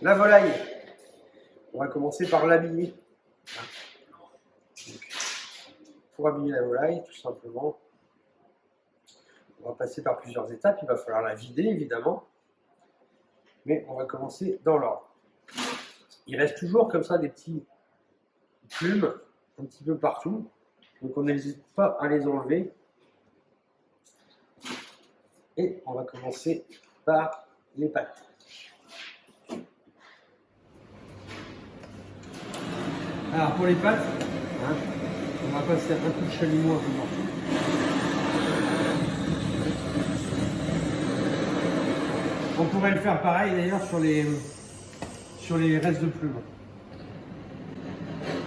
la volaille. On va commencer par l'habiller. Pour habiller la volaille, tout simplement, on va passer par plusieurs étapes. Il va falloir la vider, évidemment. Mais on va commencer dans l'ordre. Il reste toujours comme ça des petits plumes un petit peu partout. Donc on n'hésite pas à les enlever. Et on va commencer par les pattes. Alors pour les pattes, on va passer un coup de chalumeau un peu partout. On pourrait le faire pareil d'ailleurs sur les restes de plumes.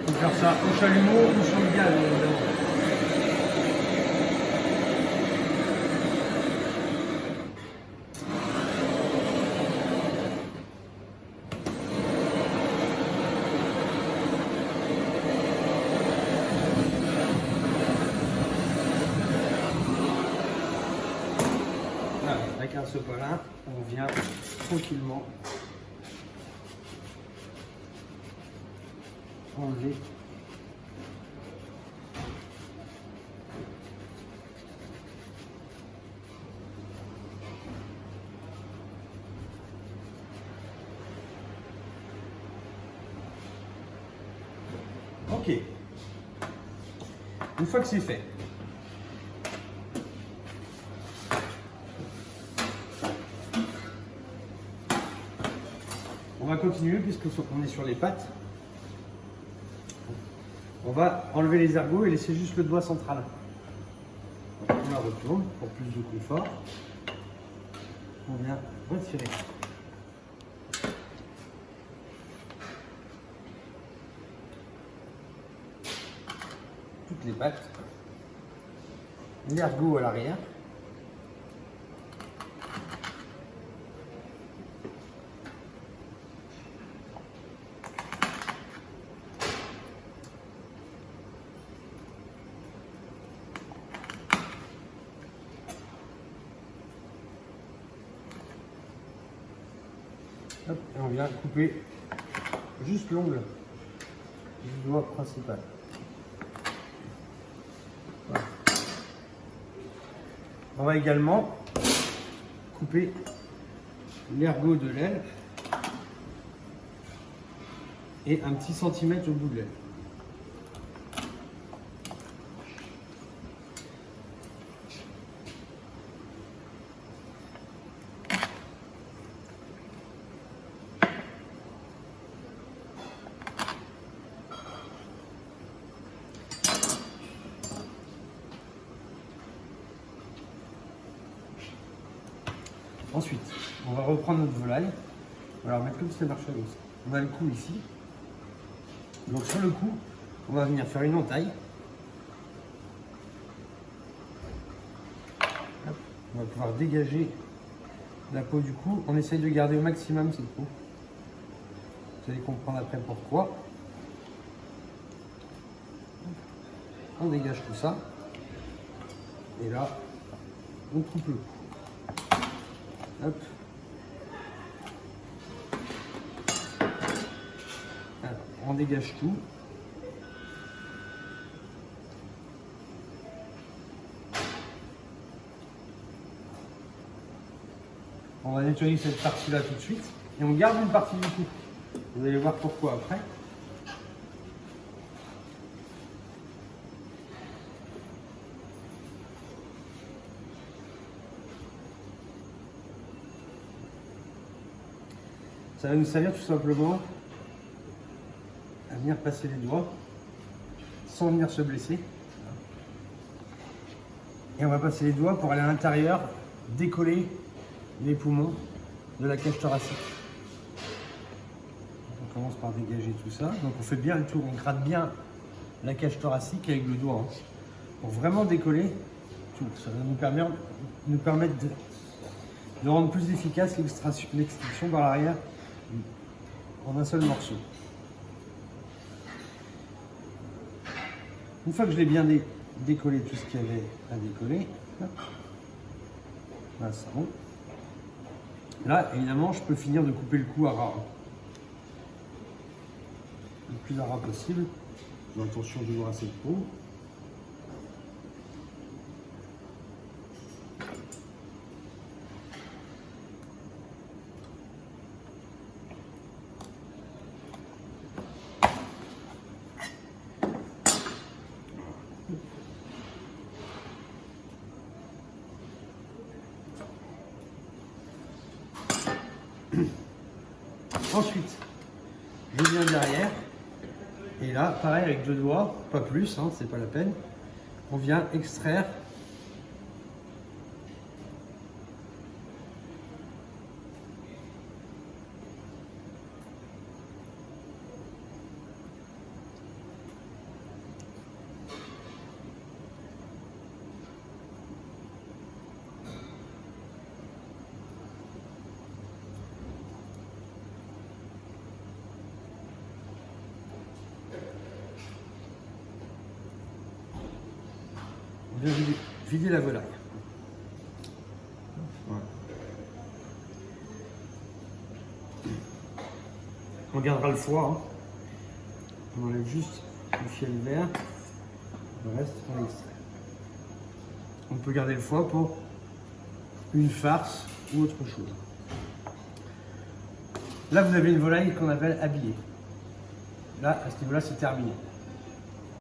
On peut faire ça au chalumeau ou sur le gaz évidemment. Voilà, avec un sopalin, on vient tranquillement enlever ok. Une fois que c'est fait, on va continuer puisqu'on est sur les pattes. On va enlever les ergots et laisser juste le doigt central. Donc on la retourne pour plus de confort. On vient retirer. Toutes les pattes. L'ergot à l'arrière. Hop, et on vient couper juste l'ongle du doigt principal. Voilà. On va également couper l'ergot de l'aile et un petit centimètre au bout de l'aile. Ensuite, on va reprendre notre volaille. On va la remettre comme si ça marchait comme ça. On a le cou ici. Donc sur le cou, on va venir faire une entaille. Hop. On va pouvoir dégager la peau du cou. On essaye de garder au maximum cette peau. Vous allez comprendre après pourquoi. On dégage tout ça. Et là, on coupe le cou. Hop. Alors, on dégage tout. On va nettoyer cette partie-là tout de suite. Et on garde une partie du cou. Vous allez voir pourquoi après. Ça va nous servir tout simplement à venir passer les doigts sans venir se blesser. Et on va passer les doigts pour aller à l'intérieur, décoller les poumons de la cage thoracique. On commence par dégager tout ça. Donc on fait bien le tour, on gratte bien la cage thoracique avec le doigt. Pour vraiment décoller tout. Ça va nous permettre de rendre plus efficace l'extraction par l'arrière en un seul morceau. Une fois que je l'ai bien décollé tout ce qu'il y avait à décoller, là, ça monte. Là, évidemment, je peux finir de couper le cou à ras. plus de rats possible. Fais attention toujours à cette peau. Ensuite, je viens derrière, et là, pareil avec 2 doigts, pas plus, hein, c'est pas la peine, on vient extraire on vient vider la volaille. Voilà. On gardera le foie. Hein. On enlève juste le filet vert. Le reste, on l'extrait. On peut garder le foie pour une farce ou autre chose. Là, vous avez une volaille qu'on appelle habillée. Là, à ce niveau-là, c'est terminé.